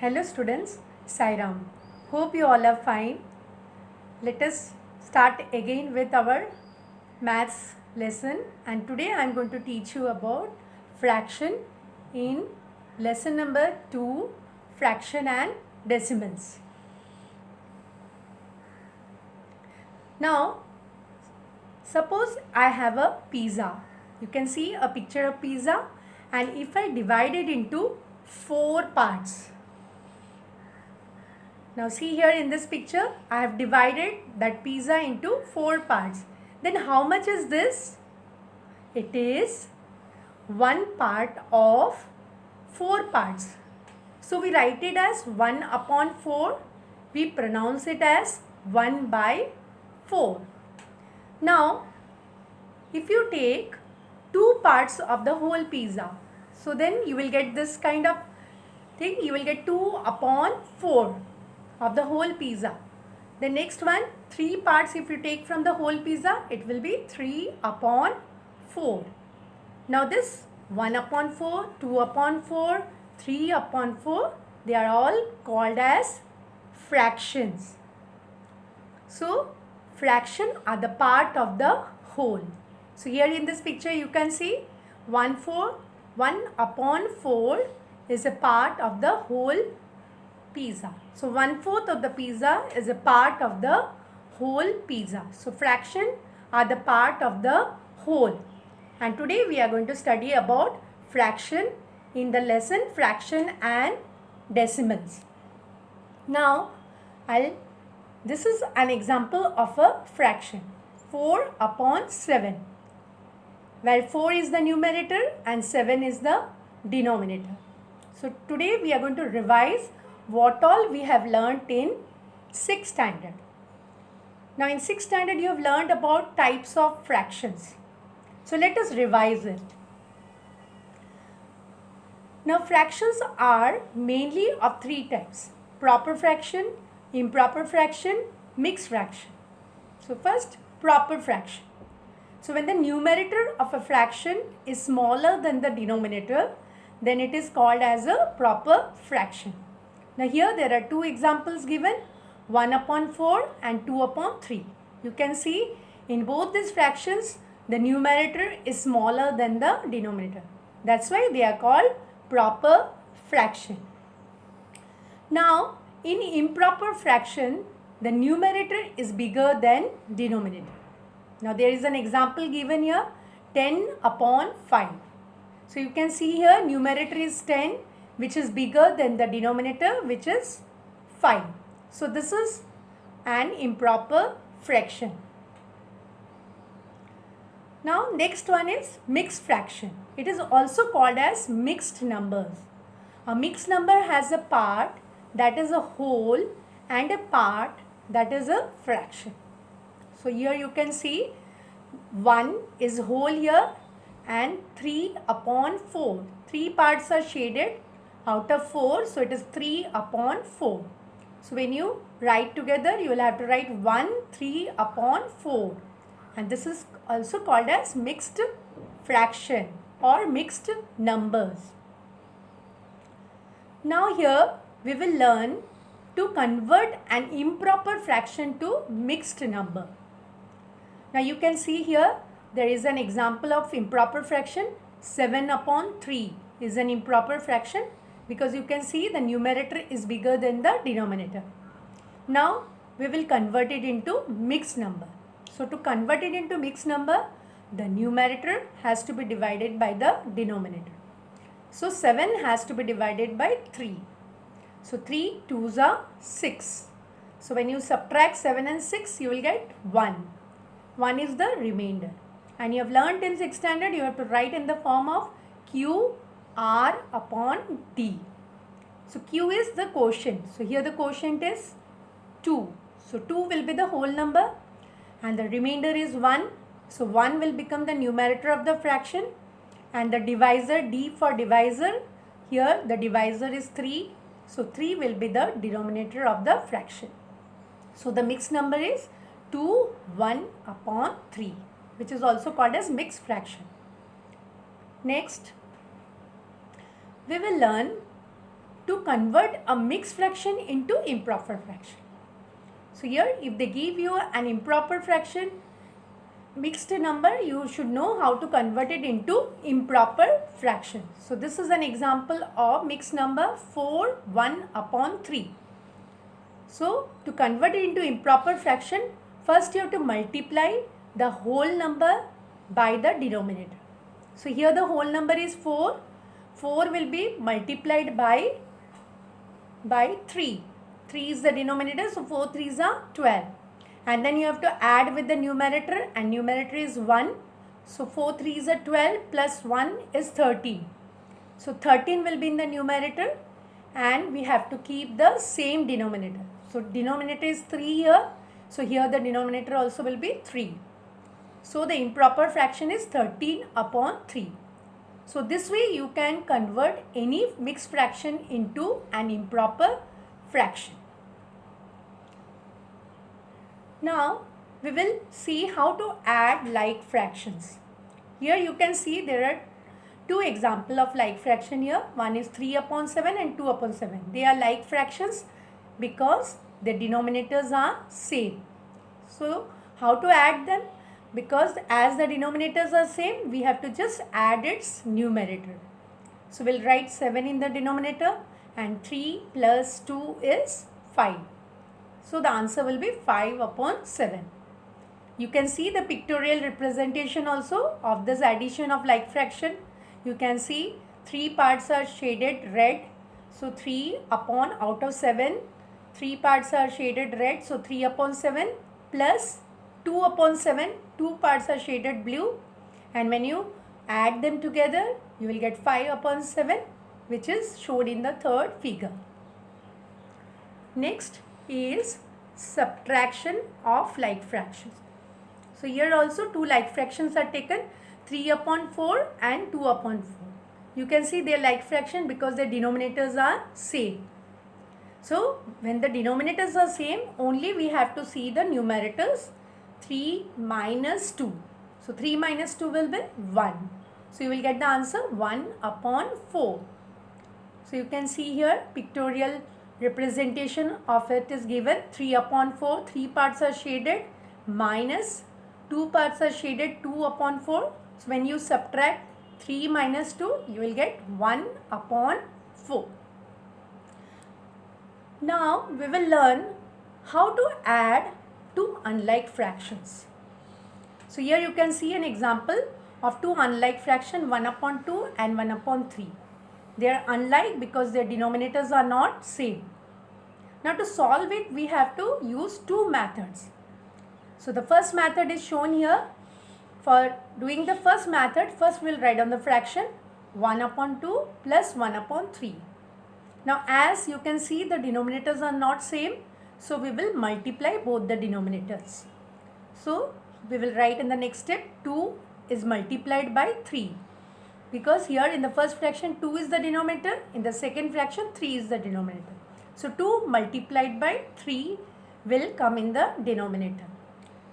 Hello students, Sairam. Hope you all are fine. Let us start again with our maths lesson, and today I am going to teach you about fraction in lesson number 2, fraction and decimals. Now suppose I have a pizza. You can see a picture of pizza, and if I divide it into 4 parts. Now see here in this picture, I have divided that pizza into 4 parts. Then how much is this? It is 1 part of 4 parts. So we write it as 1 upon 4. We pronounce it as 1 by 4. Now if you take 2 parts of the whole pizza, so then you will get this kind of thing. You will get 2 upon 4 of the whole pizza. The next one, 3 parts if you take from the whole pizza, it will be 3 upon 4. Now this 1 upon 4, 2 upon 4, 3 upon 4, they are all called as fractions. So fraction are the part of the whole. So here in this picture you can see 1 upon 4 is a part of the whole pizza. So 1/4 of the pizza is a part of the whole pizza. So fraction are the part of the whole. And today we are going to study about fraction in the lesson fraction and decimals. Now this is an example of a fraction, 4 upon 7, where 4 is the numerator and 7 is the denominator. So today we are going to revise what all we have learnt in 6th standard. Now in 6th standard you have learned about types of fractions. So let us revise it. Now fractions are mainly of 3 types: proper fraction, improper fraction, mixed fraction. So first, proper fraction. So when the numerator of a fraction is smaller than the denominator, then it is called as a proper fraction. Now here there are 2 examples given, 1 upon 4 and 2 upon 3. You can see in both these fractions the numerator is smaller than the denominator. That's why they are called proper fraction. Now in improper fraction, the numerator is bigger than denominator. Now there is an example given here, 10 upon 5. So you can see here numerator is 10, which is bigger than the denominator, which is 5. So this is an improper fraction. Now next one is mixed fraction. It is also called as mixed numbers. A mixed number has a part that is a whole and a part that is a fraction. So here you can see 1 is whole here and 3 upon 4. 3 parts are shaded out of 4, so it is 3 upon 4. So when you write together, you will have to write 1, 3 upon 4. And this is also called as mixed fraction or mixed numbers. Now here we will learn to convert an improper fraction to mixed number. Now you can see here there is an example of improper fraction. 7 upon 3 is an improper fraction, because you can see the numerator is bigger than the denominator. Now we will convert it into mixed number. So to convert it into mixed number, the numerator has to be divided by the denominator. So 7 has to be divided by 3. So 3 2s are 6. So when you subtract 7 and 6, you will get 1. 1 is the remainder. And you have learnt in 6th standard, you have to write in the form of Q R upon D. So Q is the quotient. So here the quotient is 2. So 2 will be the whole number and the remainder is 1. So 1 will become the numerator of the fraction, and the divisor, D for divisor, here the divisor is 3. So 3 will be the denominator of the fraction. So the mixed number is 2, 1 upon 3, which is also called as mixed fraction. Next, we will learn to convert a mixed fraction into improper fraction. So here if they give you an improper fraction, mixed number, you should know how to convert it into improper fraction. So this is an example of mixed number 4 1 upon 3. So to convert it into improper fraction, first you have to multiply the whole number by the denominator. So here the whole number is 4. 4 will be multiplied by 3. 3 is the denominator, so 4 3s are 12. And then you have to add with the numerator, and numerator is 1. So 4 3s are 12 plus 1 is 13. So 13 will be in the numerator, and we have to keep the same denominator. So denominator is 3 here. So here the denominator also will be 3. So the improper fraction is 13 upon 3. So this way you can convert any mixed fraction into an improper fraction. Now we will see how to add like fractions. Here you can see there are two examples of like fraction here. One is 3 upon 7 and 2 upon 7. They are like fractions because the denominators are same. So how to add them? Because as the denominators are same, we have to just add its numerator. So we'll write 7 in the denominator and 3 plus 2 is 5. So the answer will be 5 upon 7. You can see the pictorial representation also of this addition of like fraction. You can see 3 parts are shaded red. So 3 upon out of 7. 3 parts are shaded red. So 3 upon 7 plus 2 upon 7. 2 parts are shaded blue. And when you add them together, you will get 5 upon 7, which is shown in the third figure. Next is subtraction of like fractions. So here also two like fractions are taken, 3 upon 4 and 2 upon 4. You can see they are like fraction because their denominators are same. So when the denominators are same, only we have to see the numerators. 3 minus 2. So 3 minus 2 will be 1. So you will get the answer 1 upon 4. So you can see here pictorial representation of it is given. 3 upon 4, 3 parts are shaded, minus 2 parts are shaded, 2 upon 4. So when you subtract 3 minus 2, you will get 1 upon 4. Now we will learn how to add two unlike fractions. So here you can see an example of two unlike fraction, 1 upon 2 and 1 upon 3. They are unlike because their denominators are not same. Now to solve it, we have to use two methods. So the first method is shown here. For doing the first method, first we will write on the fraction 1 upon 2 plus 1 upon 3. Now as you can see the denominators are not same, so we will multiply both the denominators. So we will write in the next step 2 is multiplied by 3. Because here in the first fraction 2 is the denominator, in the second fraction 3 is the denominator. So 2 multiplied by 3 will come in the denominator.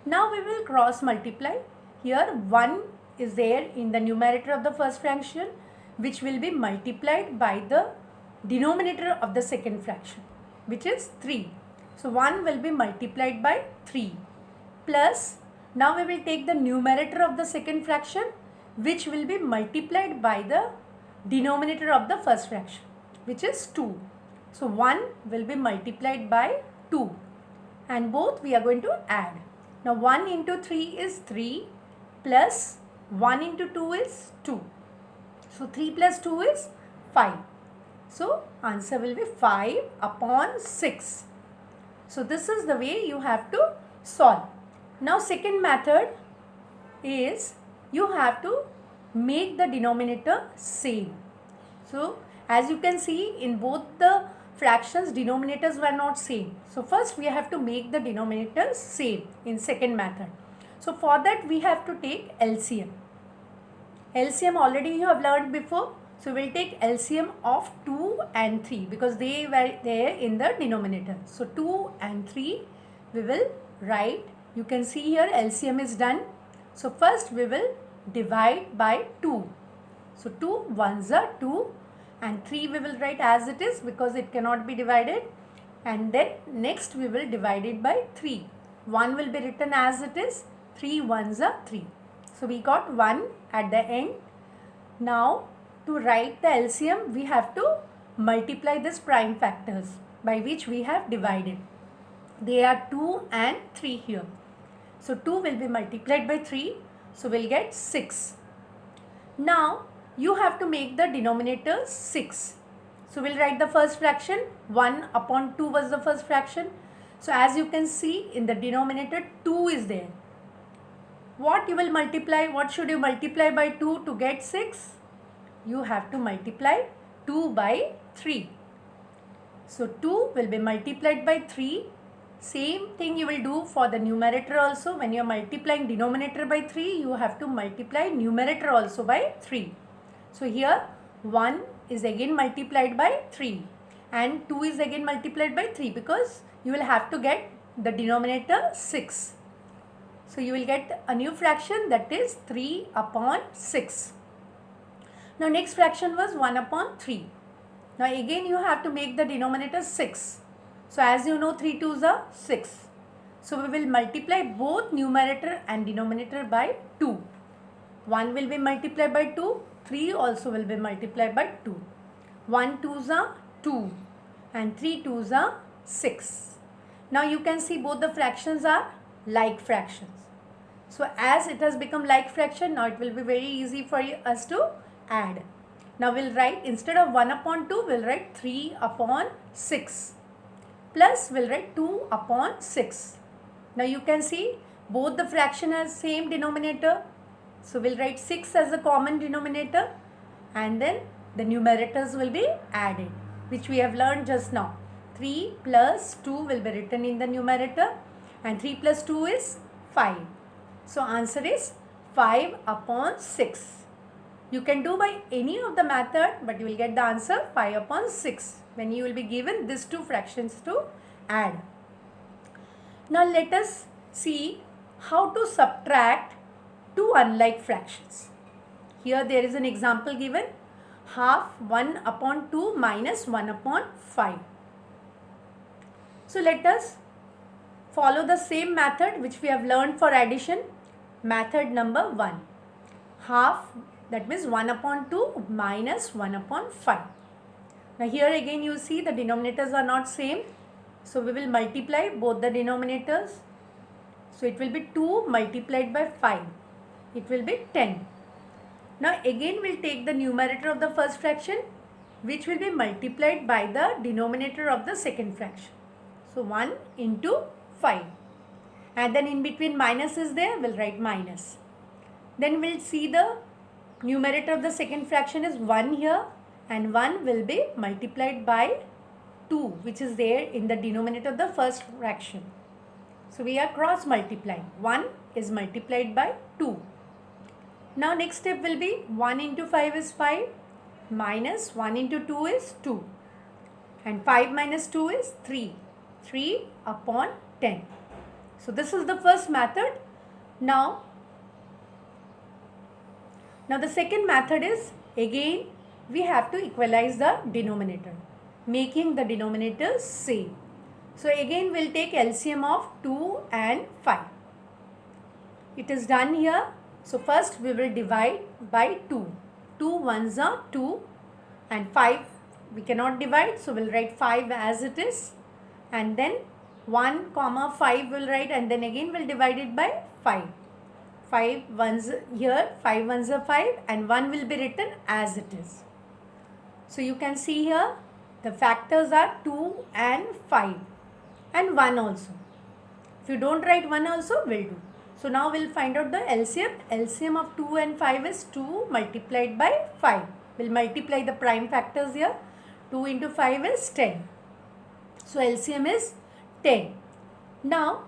Now we will cross multiply. Here 1 is there in the numerator of the first fraction, which will be multiplied by the denominator of the second fraction, which is 3. So 1 will be multiplied by 3 plus, now we will take the numerator of the second fraction, which will be multiplied by the denominator of the first fraction, which is 2. So 1 will be multiplied by 2 and both we are going to add. Now 1 into 3 is 3 plus 1 into 2 is 2. So 3 plus 2 is 5. So answer will be 5 upon 6. So this is the way you have to solve. Now second method is you have to make the denominator same. So as you can see in both the fractions, denominators were not same. So first we have to make the denominators same in second method. So for that we have to take LCM. LCM already you have learned before. So we will take LCM of 2 and 3 because they were there in the denominator. So 2 and 3 we will write. You can see here LCM is done. So first we will divide by 2. So 2 ones are 2 and 3 we will write as it is because it cannot be divided, and then next we will divide it by 3. 1 will be written as it is, 3 ones are 3. So we got 1 at the end. Now to write the LCM we have to multiply this prime factors by which we have divided. They are 2 and 3 here. So 2 will be multiplied by 3, so we'll get 6. Now you have to make the denominator 6. So we'll write the first fraction. 1 upon 2 was the first fraction. So as you can see in the denominator 2 is there. What you will multiply? What should you multiply by 2 to get 6? You have to multiply 2 by 3. So 2 will be multiplied by 3. Same thing you will do for the numerator also. When you are multiplying denominator by 3, you have to multiply numerator also by 3. So here 1 is again multiplied by 3 and 2 is again multiplied by 3 because you will have to get the denominator 6. So you will get a new fraction, that is 3 upon 6. Now next fraction was 1 upon 3. Now again you have to make the denominator 6. So as you know 3 2s are 6. So we will multiply both numerator and denominator by 2. 1 will be multiplied by 2. 3 also will be multiplied by 2. 1 2s are 2 and 3 2s are 6. Now you can see both the fractions are like fractions. So as it has become like fraction, now it will be very easy for us to add. Now we'll write, instead of 1 upon 2, we'll write 3 upon 6. Plus we'll write 2 upon 6. Now you can see both the fraction has same denominator. So we'll write 6 as the common denominator and then the numerators will be added, which we have learned just now. 3 plus 2 will be written in the numerator and 3 plus 2 is 5. So answer is 5 upon 6. You can do by any of the method, but you will get the answer 5 upon 6 when you will be given these two fractions to add. Now let us see how to subtract two unlike fractions. Here there is an example given, half 1 upon 2 minus 1 upon 5. So let us follow the same method which we have learned for addition. Method number 1. Half, that means 1 upon 2 minus 1 upon 5. Now here again you see the denominators are not same. So we will multiply both the denominators. So it will be 2 multiplied by 5. It will be 10. Now again we'll take the numerator of the first fraction, which will be multiplied by the denominator of the second fraction. So 1 into 5. And then in between minus is there, we'll write minus. Then we'll see the numerator of the second fraction is 1 here, and 1 will be multiplied by 2, which is there in the denominator of the first fraction. So we are cross multiplying. 1 is multiplied by 2. Now next step will be 1 into 5 is 5 minus 1 into 2 is 2 and 5 minus 2 is 3. 3 upon 10. So this is the first method. Now the second method is, again we have to equalize the denominator, making the denominator same. So again we'll take LCM of 2 and 5. It is done here. So first we will divide by 2. 2 ones are 2 and 5 we cannot divide, so we'll write 5 as it is, and then 1 comma 5 will write, and then again we'll divide it by 5. 5 ones here, 5 ones are 5, and 1 will be written as it is. So you can see here the factors are 2 and 5 and 1 also. If you don't write 1 also, will do. So now we'll find out the LCM. LCM of 2 and 5 is 2 multiplied by 5. We'll multiply the prime factors here. 2 into 5 is 10. So LCM is 10. Now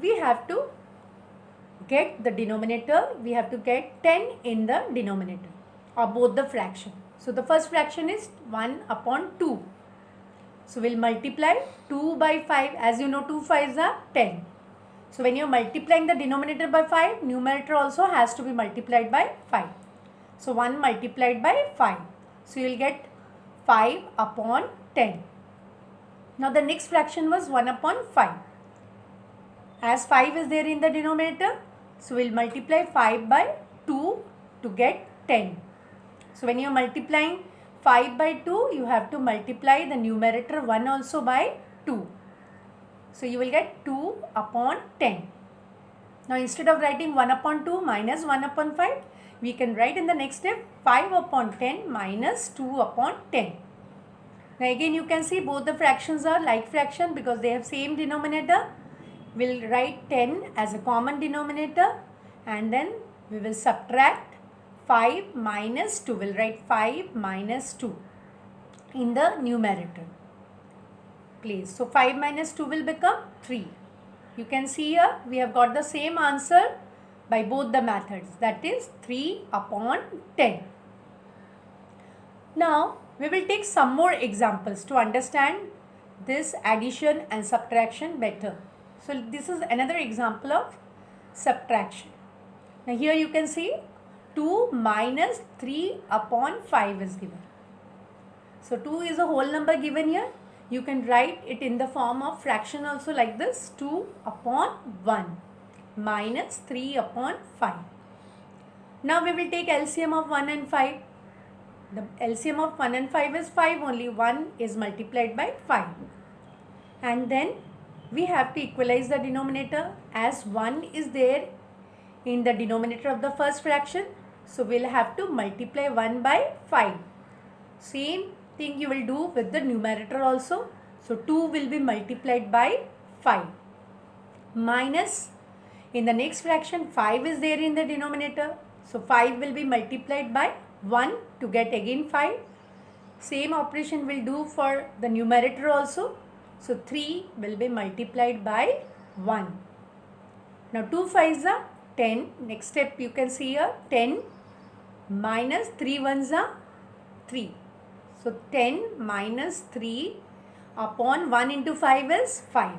we have to get the denominator. We have to get 10 in the denominator of both the fraction. So the first fraction is 1 upon 2. So we'll multiply 2 by 5. As you know, 2 5s are 10. So when you are multiplying the denominator by 5, numerator also has to be multiplied by 5. So 1 multiplied by 5. So you will get 5 upon 10. Now the next fraction was 1 upon 5. As 5 is there in the denominator, so we'll multiply 5 by 2 to get 10. So when you are multiplying 5 by 2, you have to multiply the numerator 1 also by 2. So you will get 2 upon 10. Now instead of writing 1 upon 2 minus 1 upon 5, we can write in the next step 5 upon 10 minus 2 upon 10. Now again you can see both the fractions are like fraction because they have same denominator. We'll write 10 as a common denominator and then we will subtract 5 minus 2. We'll write 5 minus 2 in the numerator place. So 5 minus 2 will become 3. You can see here we have got the same answer by both the methods, that is 3 upon 10. Now we will take some more examples to understand this addition and subtraction better. So this is another example of subtraction. Now here you can see 2 minus 3 upon 5 is given. So 2 is a whole number given here. You can write it in the form of fraction also like this, 2 upon 1 minus 3 upon 5. Now we will take LCM of 1 and 5. The LCM of 1 and 5 is 5 only. 1 is multiplied by 5. And then we have to equalize the denominator as 1 is there in the denominator of the first fraction. So we'll have to multiply 1 by 5. Same thing you will do with the numerator also. So 2 will be multiplied by 5. Minus, in the next fraction 5 is there in the denominator. So 5 will be multiplied by 1 to get again 5. Same operation will do for the numerator also. So 3 will be multiplied by 1. Now 2 5s are 10. Next step you can see here 10 minus 3 1s are 3. So 10 minus 3 upon 1 into 5 is 5.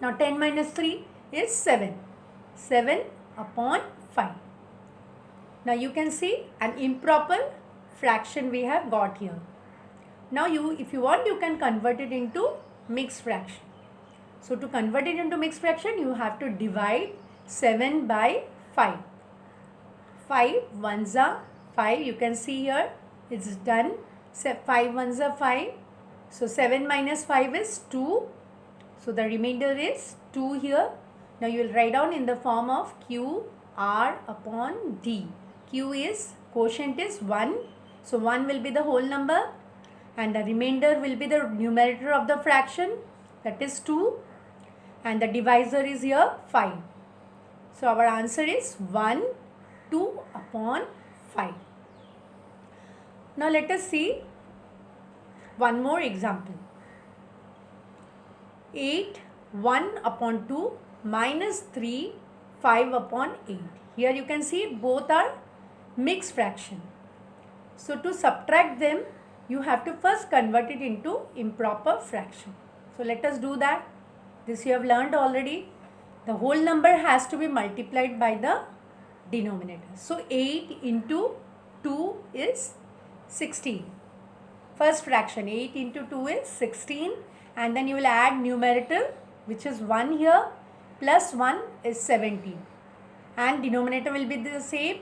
Now 10 minus 3 is 7. 7 upon 5. Now you can see an improper fraction we have got here. Now if you want, you can convert it into mixed fraction. So to convert it into mixed fraction, you have to divide 7 by 5. 5 1s are 5. You can see here it's done. 5 1s are 5. So 7 minus 5 is 2. So the remainder is 2 here. Now you will write down in the form of Q R upon D. Q is quotient is 1. So 1 will be the whole number and the remainder will be the numerator of the fraction, that is 2, and the divisor is here 5. So our answer is 1 2 upon 5. Now let us see one more example. 8 1 upon 2 minus 3 5 upon 8. Here you can see both are mixed fraction. So to subtract them, you have to first convert it into improper fraction. So let us do that. This you have learned already. The whole number has to be multiplied by the denominator. So 8 into 2 is 16. First fraction 8 into 2 is 16, and then you will add numerator which is 1 here plus 1 is 17, and denominator will be the same.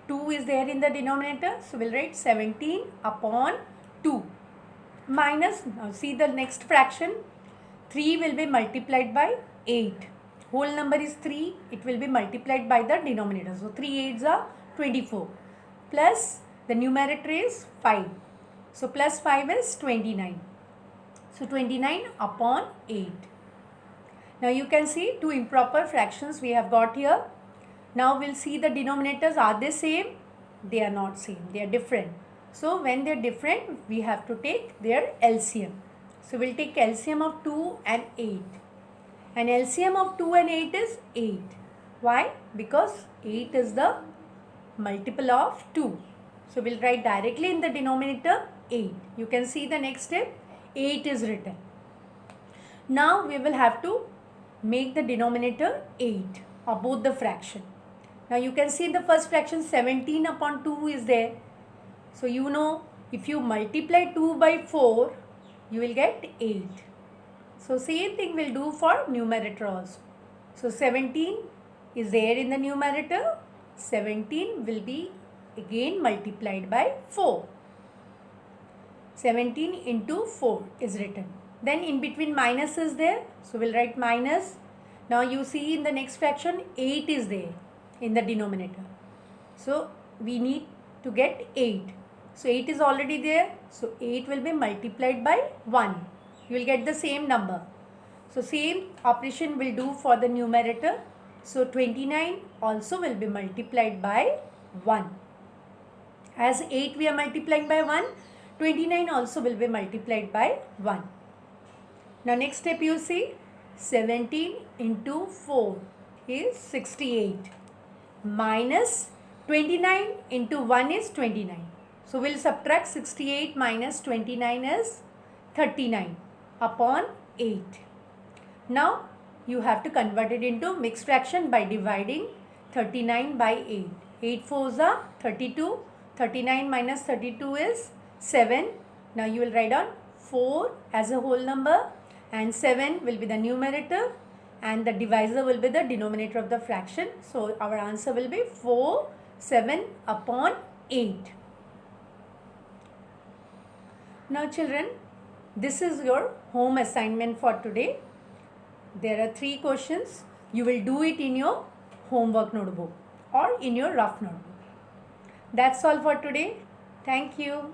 2 is there in the denominator, so we'll write 17 upon 2 minus, now see the next fraction, 3 will be multiplied by 8. Whole number is 3, it will be multiplied by the denominator. So 3 8s are 24 plus the numerator is 5. So plus 5 is 29. So 29 upon 8. Now you can see two improper fractions we have got here. Now we'll see the denominators. Are they same? They are not same. They are different. So when they are different, we have to take their LCM. So we'll take LCM of 2 and 8. And LCM of 2 and 8 is 8. Why? Because 8 is the multiple of 2. So we'll write directly in the denominator 8. You can see the next step, 8 is written. Now we will have to make the denominator 8 of both the fraction. Now you can see the first fraction 17 upon 2 is there. So you know if you multiply 2 by 4, you will get 8. So same thing we'll do for numerator also. So 17 is there in the numerator. 17 will be again multiplied by 4. 17 into 4 is written. Then in between minus is there. So we'll write minus. Now you see in the next fraction 8 is there in the denominator. So we need to get 8. So 8 is already there. So 8 will be multiplied by 1. You will get the same number. So same operation will do for the numerator. So 29 also will be multiplied by 1. As 8 we are multiplying by 1, 29 also will be multiplied by 1. Now next step you see, 17 into 4 is 68. Minus 29 into 1 is 29. So we'll subtract 68 minus 29 is 39 upon 8. Now you have to convert it into mixed fraction by dividing 39 by 8. 8 4s are 32. 39 minus 32 is 7. Now you will write on 4 as a whole number and 7 will be the numerator and the divisor will be the denominator of the fraction. So our answer will be 4 7 upon 8. Now children, this is your home assignment for today. There are 3 questions. You will do it in your homework notebook or in your rough notebook. That's all for today. Thank you.